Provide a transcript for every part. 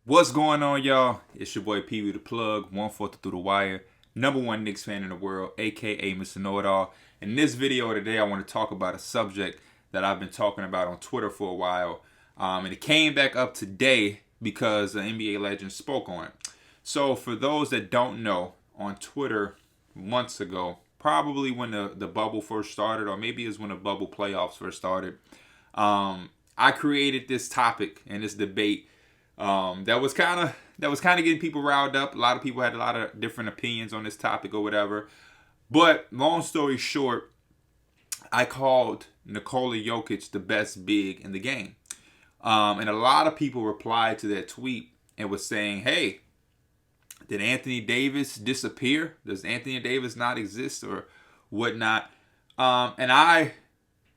What's going on, y'all? It's your boy Pee Wee the Plug, 1/4 through the wire, number one Knicks fan in the world, aka Mr. Know-It-All. In this video today, I want to talk about a subject that I've been talking about on Twitter for a while, and it came back up today because an NBA legend spoke on it. So, for those that don't know, on Twitter months ago, probably when the bubble first started, or maybe it was when the bubble playoffs first started, I created this topic and this debate that was kind of getting people riled up. A lot of people had a lot of different opinions on this topic or whatever. But long story short, I called Nikola Jokic the best big in the game, and a lot of people replied to that tweet and was saying, "Hey, did Anthony Davis disappear? Does Anthony Davis not exist or whatnot?" And I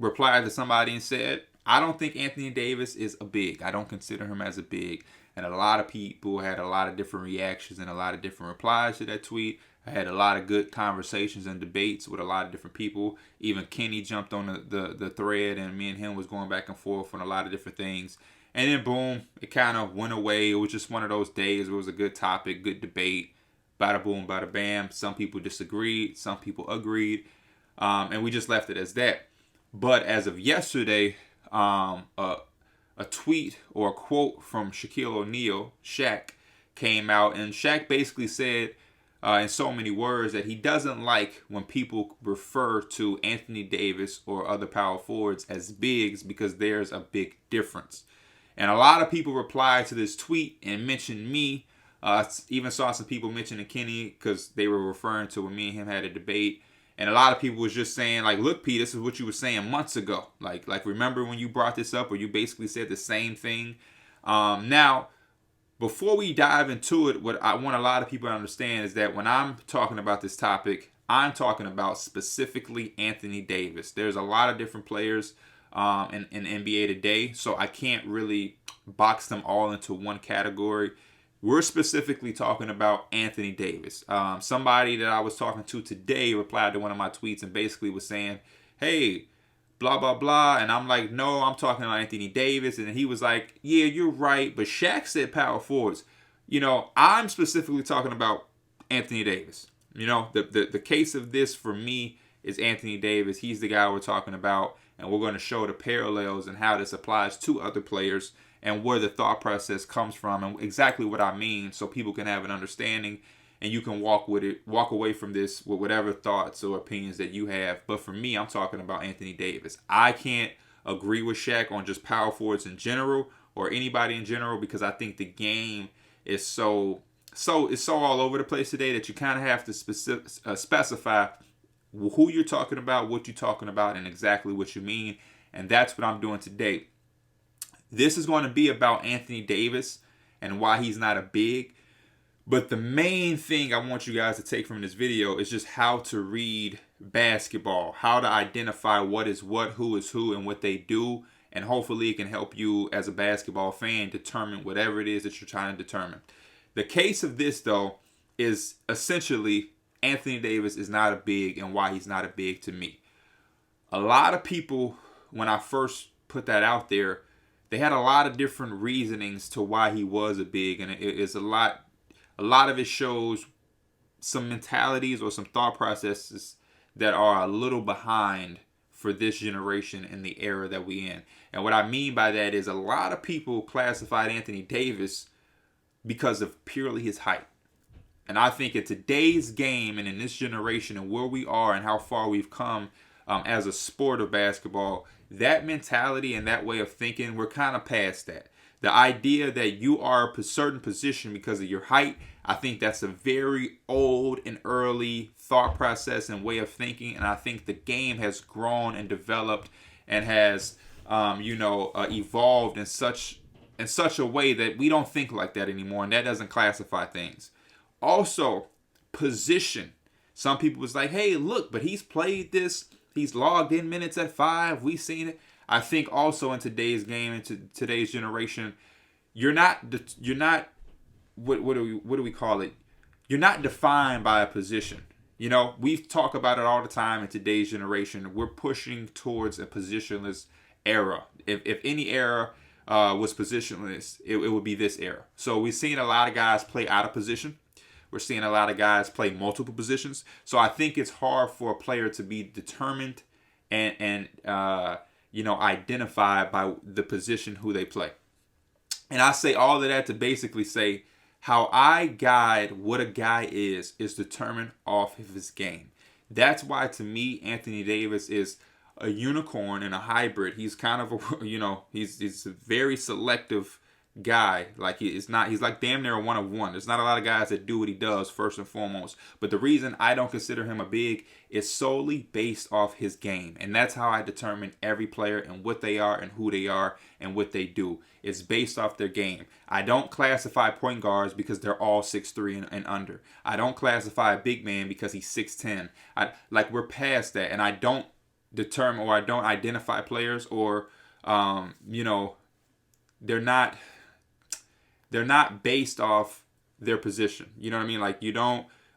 replied to somebody and said, I don't think Anthony Davis is a big. I don't consider him as a big. And a lot of people had a lot of different reactions and a lot of different replies to that tweet. I had a lot of good conversations and debates with a lot of different people. Even Kenny jumped on the thread, and me and him was going back and forth on a lot of different things. And then boom, it kind of went away. It was just one of those days where it was a good topic, good debate. Bada boom, bada bam. Some people disagreed. Some people agreed. And we just left it as that. But as of yesterday, a tweet or a quote from Shaquille O'Neal, Shaq, came out, and Shaq basically said in so many words that he doesn't like when people refer to Anthony Davis or other power forwards as bigs because there's a big difference. And a lot of people replied to this tweet and mentioned me. Even saw some people mentioning Kenny because they were referring to when me and him had a debate. And a lot of people was just saying, like, look, P, this is what you were saying months ago. Like remember when you brought this up, or you basically said the same thing? Now, before we dive into it, what I want a lot of people to understand is that when I'm talking about this topic, I'm talking about specifically Anthony Davis. There's a lot of different players in NBA today, so I can't really box them all into one category. We're specifically talking about Anthony Davis. Somebody that I was talking to today replied to one of my tweets and basically was saying, hey, blah, blah, blah. And I'm like, no, I'm talking about Anthony Davis. And he was like, yeah, you're right. But Shaq said power forwards. You know, I'm specifically talking about Anthony Davis. You know, the case of this for me is Anthony Davis. He's the guy we're talking about. And we're going to show the parallels and how this applies to other players and where the thought process comes from and exactly what I mean, so people can have an understanding and you can walk away from this with whatever thoughts or opinions that you have. But for me, I'm talking about Anthony Davis. I can't agree with Shaq on just power forwards in general or anybody in general because I think the game is so all over the place today that you kind of have to specify who you're talking about, what you're talking about, and exactly what you mean. And that's what I'm doing today. This is going to be about Anthony Davis and why he's not a big. But the main thing I want you guys to take from this video is just how to read basketball, how to identify what is what, who is who, and what they do. And hopefully it can help you as a basketball fan determine whatever it is that you're trying to determine. The case of this, though, is essentially Anthony Davis is not a big and why he's not a big to me. A lot of people, when I first put that out there, they had a lot of different reasonings to why he was a big, and it's a lot of it shows some mentalities or some thought processes that are a little behind for this generation in the era that we in. And what I mean by that is a lot of people classified Anthony Davis because of purely his height. And I think in today's game and in this generation and where we are and how far we've come as a sport of basketball, that mentality and that way of thinking, we're kind of past that. The idea that you are a certain position because of your height, I think that's a very old and early thought process and way of thinking. And I think the game has grown and developed and has, evolved in such a way that we don't think like that anymore. And that doesn't classify things. Also, position. Some people was like, hey, look, but he's played this. He's logged in minutes at 5. We've seen it. I think also in today's game and today's generation, you're not what do we call it? You're not defined by a position. You know, we talk about it all the time in today's generation. We're pushing towards a positionless era. If any era was positionless, it would be this era. So we've seen a lot of guys play out of position. We're seeing a lot of guys play multiple positions. So I think it's hard for a player to be determined and identified by the position who they play. And I say all of that to basically say how I guide what a guy is determined off of his game. That's why, to me, Anthony Davis is a unicorn and a hybrid. He's kind of he's a very selective guy. Like he's like damn near a one of one. There's not a lot of guys that do what he does first and foremost. But the reason I don't consider him a big is solely based off his game. And that's how I determine every player and what they are and who they are and what they do. It's based off their game. I don't classify point guards because they're all 6'3" and under. I don't classify a big man because he's 6'10". We're past that. And I don't determine, or I don't identify players, or they're not based off their position. You know what I mean? Like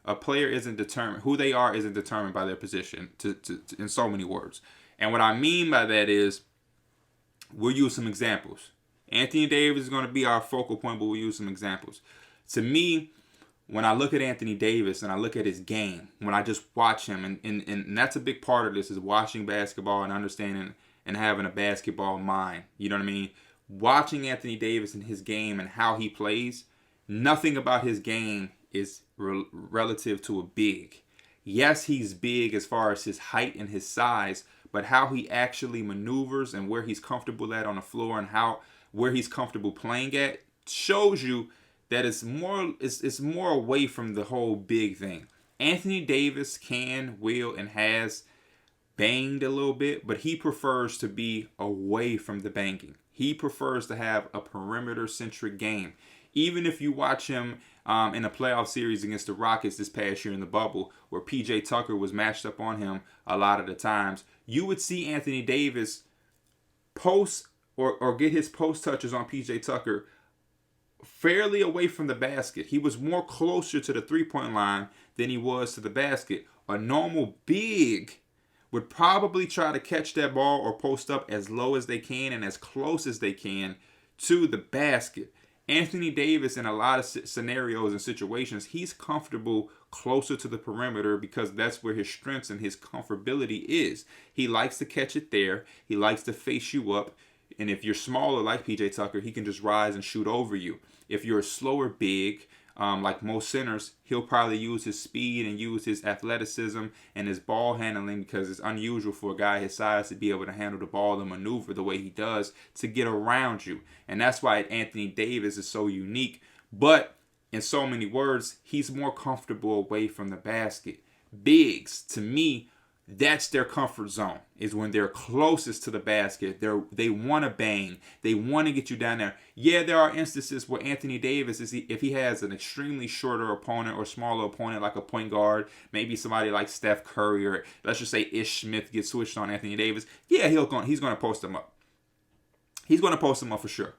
a player isn't determined, who they are isn't determined by their position, to in so many words. And what I mean by that is, we'll use some examples. Anthony Davis is going to be our focal point, but we'll use some examples. To me, when I look at Anthony Davis and I look at his game, when I just watch him, and that's a big part of this, is watching basketball and understanding and having a basketball mind. You know what I mean? Watching Anthony Davis and his game and how he plays, nothing about his game is relative to a big. Yes, he's big as far as his height and his size, but how he actually maneuvers and where he's comfortable at on the floor and where he's comfortable playing at shows you that it's more away from the whole big thing. Anthony Davis will, and has banged a little bit, but he prefers to be away from the banging. He prefers to have a perimeter-centric game. Even if you watch him in a playoff series against the Rockets this past year in the bubble, where P.J. Tucker was matched up on him a lot of the times, you would see Anthony Davis post or get his post touches on P.J. Tucker fairly away from the basket. He was more closer to the three-point line than he was to the basket. A normal big would probably try to catch that ball or post up as low as they can and as close as they can to the basket. Anthony Davis, in a lot of scenarios and situations, he's comfortable closer to the perimeter because that's where his strengths and his comfortability is. He likes to catch it there. He likes to face you up. And if you're smaller like PJ Tucker, he can just rise and shoot over you. If you're a slower big, like most centers, he'll probably use his speed and use his athleticism and his ball handling, because it's unusual for a guy his size to be able to handle the ball and maneuver the way he does to get around you. And that's why Anthony Davis is so unique. But in so many words, he's more comfortable away from the basket. Bigs, to me, that's their comfort zone, is when they're closest to the basket. They want to bang. They want to get you down there. Yeah, there are instances where Anthony Davis, if he has an extremely shorter opponent or smaller opponent, like a point guard, maybe somebody like Steph Curry, or let's just say Ish Smith gets switched on Anthony Davis, yeah, he's going to post him up. He's going to post him up for sure.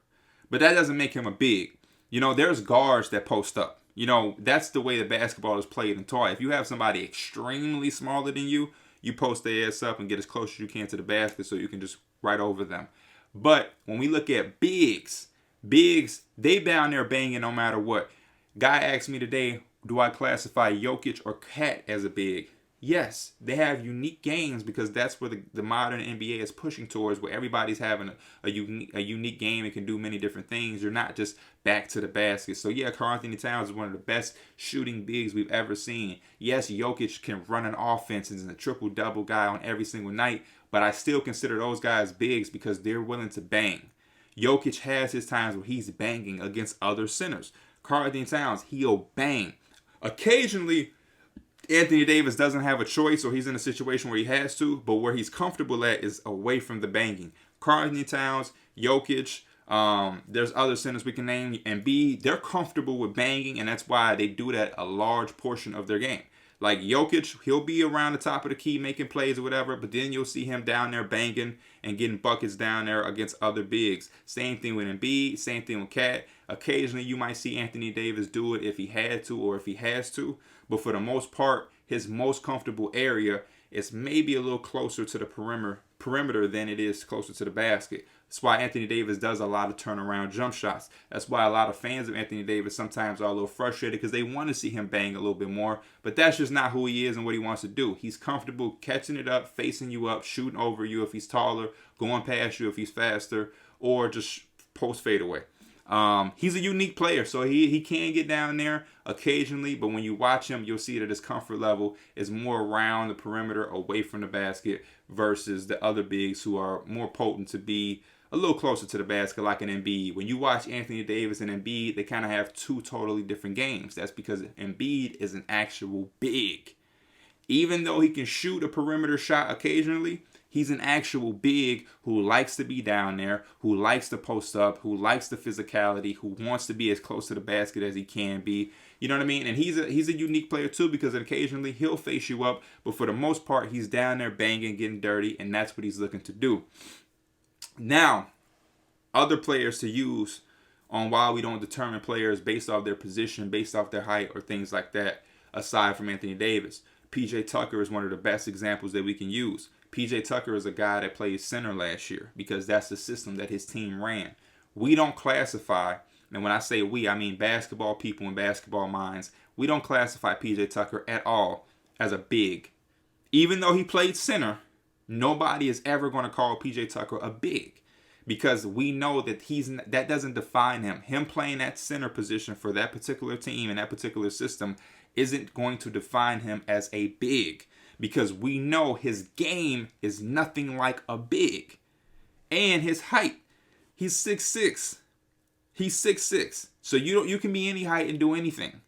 But that doesn't make him a big. There's guards that post up. That's the way the basketball is played and taught. If you have somebody extremely smaller than you, you post their ass up and get as close as you can to the basket so you can just right over them. But when we look at bigs, they down there banging no matter what. Guy asked me today, do I classify Jokic or Cat as a big? Yes, they have unique games because that's where the modern NBA is pushing towards, where everybody's having a unique game and can do many different things. You're not just back to the basket. So yeah, Karl-Anthony Towns is one of the best shooting bigs we've ever seen. Yes, Jokic can run an offense and is a triple-double guy on every single night, but I still consider those guys bigs because they're willing to bang. Jokic has his times where he's banging against other centers. Karl-Anthony Towns, he'll bang. Occasionally, Anthony Davis doesn't have a choice, or he's in a situation where he has to, but where he's comfortable at is away from the banging. Karl-Anthony Towns, Jokic, there's other centers we can name, and they're comfortable with banging, and that's why they do that a large portion of their game. Like Jokic, he'll be around the top of the key making plays or whatever, but then you'll see him down there banging and getting buckets down there against other bigs. Same thing with Embiid, same thing with Cat. Occasionally you might see Anthony Davis do it if he had to or if he has to, but for the most part, his most comfortable area is maybe a little closer to the perimeter than it is closer to the basket. That's why Anthony Davis does a lot of turnaround jump shots. That's why a lot of fans of Anthony Davis sometimes are a little frustrated because they want to see him bang a little bit more. But that's just not who he is and what he wants to do. He's comfortable catching it up, facing you up, shooting over you if he's taller, going past you if he's faster, or just post fadeaway. He's a unique player, so he can get down there occasionally, but when you watch him, you'll see that his comfort level is more around the perimeter, away from the basket, versus the other bigs who are more potent to be a little closer to the basket, like an Embiid. When you watch Anthony Davis and Embiid, they kind of have two totally different games. That's because Embiid is an actual big. Even though he can shoot a perimeter shot occasionally, he's an actual big who likes to be down there, who likes to post up, who likes the physicality, who wants to be as close to the basket as he can be. You know what I mean? And he's a unique player too, because occasionally he'll face you up, but for the most part, he's down there banging, getting dirty, and that's what he's looking to do. Now, other players to use on why we don't determine players based off their position, based off their height, or things like that, aside from Anthony Davis. PJ Tucker is one of the best examples that we can use. PJ Tucker is a guy that played center last year because that's the system that his team ran. We don't classify, and when I say we, I mean basketball people and basketball minds, we don't classify PJ Tucker at all as a big. Even though he played center, nobody is ever going to call PJ Tucker a big, because we know that that doesn't define him. Him playing that center position for that particular team and that particular system isn't going to define him as a big, because we know his game is nothing like a big. And his height, he's 6'6". He's 6'6". So you can be any height and do anything.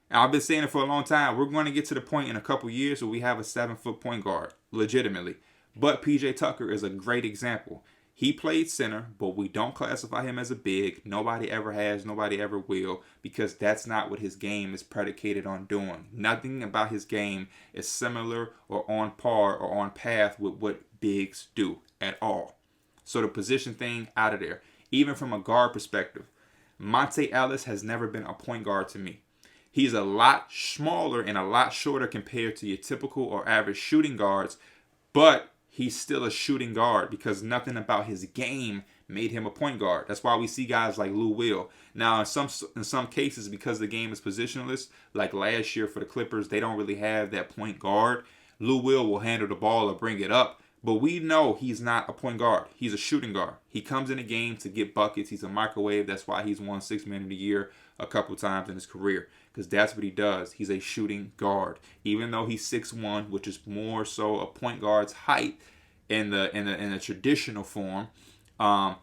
And I've been saying it for a long time. We're going to get to the point in a couple years where we have a 7-foot point guard, legitimately. But PJ Tucker is a great example. He played center, but we don't classify him as a big. Nobody ever has, nobody ever will, because that's not what his game is predicated on doing. Nothing about his game is similar or on par or on path with what bigs do at all. So the position thing, out of there. Even from a guard perspective, Monte Ellis has never been a point guard to me. He's a lot smaller and a lot shorter compared to your typical or average shooting guards, but he's still a shooting guard because nothing about his game made him a point guard. That's why we see guys like Lou Will. Now, in some cases, because the game is positionless, like last year for the Clippers, they don't really have that point guard. Lou Will handle the ball or bring it up, but we know he's not a point guard. He's a shooting guard. He comes in the game to get buckets. He's a microwave. That's why he's won 6 Man of the Year a couple times in his career, because that's what he does. He's a shooting guard. Even though he's 6'1", which is more so a point guard's height in the traditional form,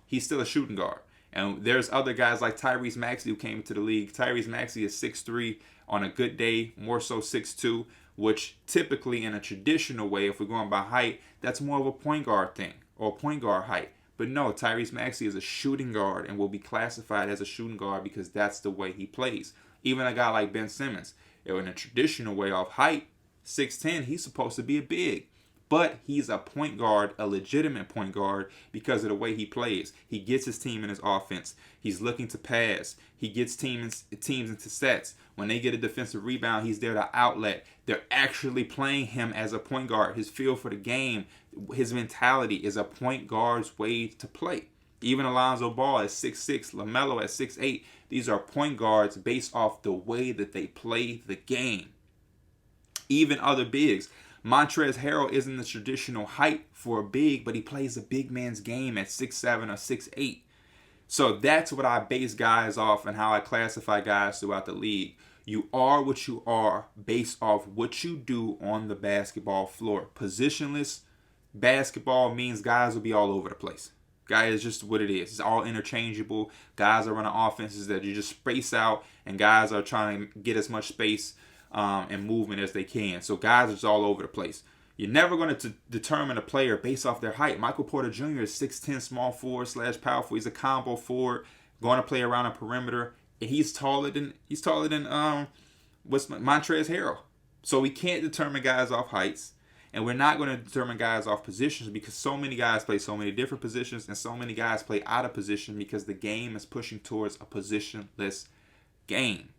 he's still a shooting guard. And there's other guys like Tyrese Maxey who came into the league. Tyrese Maxey is 6'3", on a good day, more so 6'2", which typically in a traditional way, if we're going by height, that's more of a point guard thing or point guard height. But no, Tyrese Maxey is a shooting guard and will be classified as a shooting guard because that's the way he plays. Even a guy like Ben Simmons, in a traditional way of height, 6'10", he's supposed to be a big. But he's a point guard, a legitimate point guard, because of the way he plays. He gets his team in his offense. He's looking to pass. He gets teams into sets. When they get a defensive rebound, he's there to outlet. They're actually playing him as a point guard. His feel for the game, his mentality is a point guard's way to play. Even Alonzo Ball at 6'6", LaMelo at 6'8". These are point guards based off the way that they play the game. Even other bigs. Montrezl Harrell isn't the traditional height for a big, but he plays a big man's game at 6'7" or 6'8". So that's what I base guys off and how I classify guys throughout the league. You are what you are based off what you do on the basketball floor. Positionless basketball means guys will be all over the place. Guys, it's just what it is. It's all interchangeable. Guys are running offenses that you just space out, and guys are trying to get as much space and movement as they can. So guys are just all over the place. You're never going to determine a player based off their height. Michael Porter Jr. is 6'10", small forward / power forward. He's a combo forward, going to play around a perimeter. And he's taller than Montrezl Harrell. So we can't determine guys off heights, and we're not going to determine guys off positions because so many guys play so many different positions, and so many guys play out of position because the game is pushing towards a positionless game.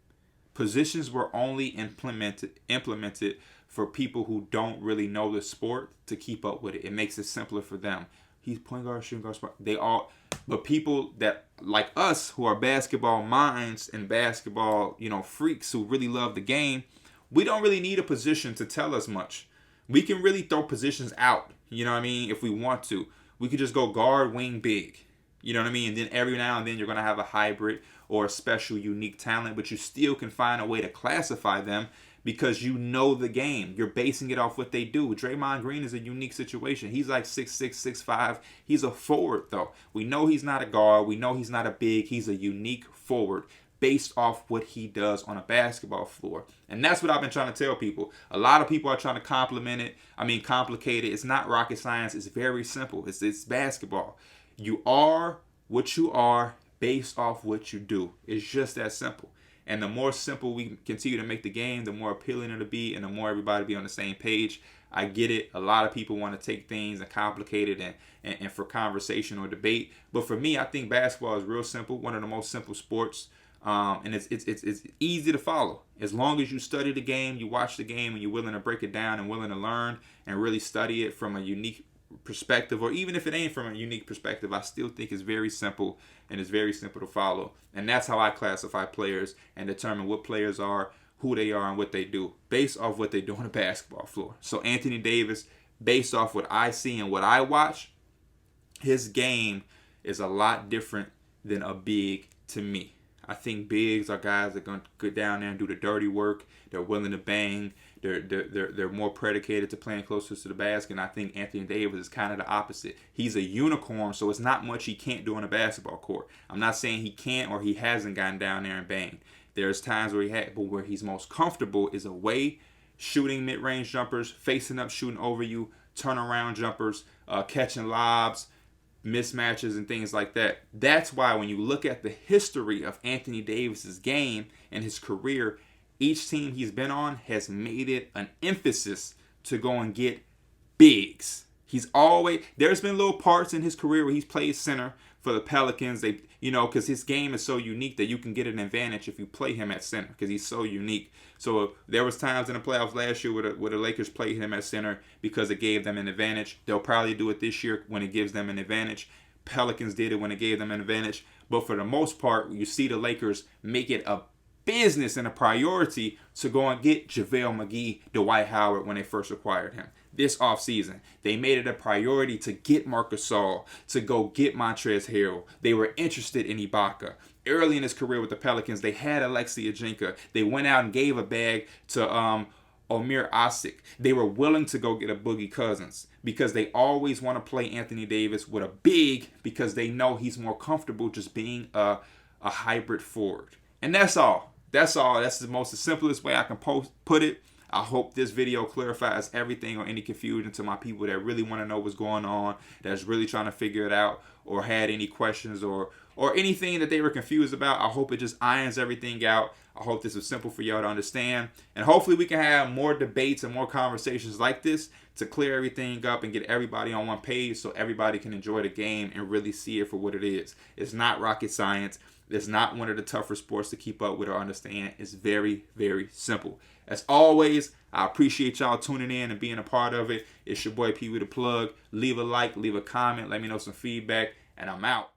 Positions were only implemented for people who don't really know the sport to keep up with it. It makes it simpler for them. he's point guard, shooting guard, spot. They all, but people that like us who are basketball minds and basketball, freaks who really love the game, we don't really need a position to tell us much. We can really throw positions out, if we want to. We could just go guard, wing, big. You know what I mean? And then every now and then you're going to have a hybrid or a special, unique talent, but you still can find a way to classify them because you know the game. You're basing it off what they do. Draymond Green is a unique situation. He's like 6'6", 6'5". He's a forward, though. We know he's not a guard. We know he's not a big. He's a unique forward based off what he does on a basketball floor. And that's what I've been trying to tell people. A lot of people are trying to complicate it. It's not rocket science. It's very simple. It's basketball. You are what you are based off what you do. It's just that simple. And the more simple we continue to make the game, the more appealing it'll be, and the more everybody be on the same page. I get it. A lot of people want to take things and complicate it and for conversation or debate. But for me, I think basketball is real simple. One of the most simple sports. And it's easy to follow. As long as you study the game, you watch the game, and you're willing to break it down and willing to learn and really study it from a unique perspective, or even if it ain't from a unique perspective, I still think it's very simple and it's very simple to follow. And that's how I classify players and determine what players are, who they are, and what they do based off what they do on the basketball floor. So Anthony Davis, based off what I see and what I watch, his game is a lot different than a big to me. I think bigs are guys that are going to go down there and do the dirty work. They're willing to bang. They're more predicated to playing closer to the basket. And I think Anthony Davis is kind of the opposite. He's a unicorn, so it's not much he can't do on a basketball court. I'm not saying he can't or he hasn't gotten down there and banged. There's times where he had, but where he's most comfortable is away, shooting mid-range jumpers, facing up, shooting over you, turnaround jumpers, catching lobs, mismatches and things like that. That's why when you look at the history of Anthony Davis's game and his career, each team he's been on has made it an emphasis to go and get bigs. There's been little parts in his career where he's played center for the Pelicans. Because his game is so unique that you can get an advantage if you play him at center because he's so unique. So there was times in the playoffs last year where the Lakers played him at center because it gave them an advantage. They'll probably do it this year when it gives them an advantage. Pelicans did it when it gave them an advantage. But for the most part, you see the Lakers make it a business and a priority to go and get JaVale McGee, Dwight Howard when they first acquired him. This offseason, they made it a priority to get Marc Gasol, to go get Montrezl Harrell. They were interested in Ibaka. Early in his career with the Pelicans, they had Alexei Ajinka. They went out and gave a bag to Omer Asik. They were willing to go get a Boogie Cousins because they always want to play Anthony Davis with a big because they know he's more comfortable just being a hybrid forward. And that's all. That's the simplest way I can put it. I hope this video clarifies everything or any confusion to my people that really want to know what's going on, that's really trying to figure it out or had any questions or anything that they were confused about. I hope it just irons everything out. I hope this was simple for y'all to understand. And hopefully we can have more debates and more conversations like this to clear everything up and get everybody on one page so everybody can enjoy the game and really see it for what it is. It's not rocket science. It's not one of the tougher sports to keep up with or understand. It's very, very simple. As always, I appreciate y'all tuning in and being a part of it. It's your boy Pee Wee the Plug. Leave a like, leave a comment, let me know some feedback, and I'm out.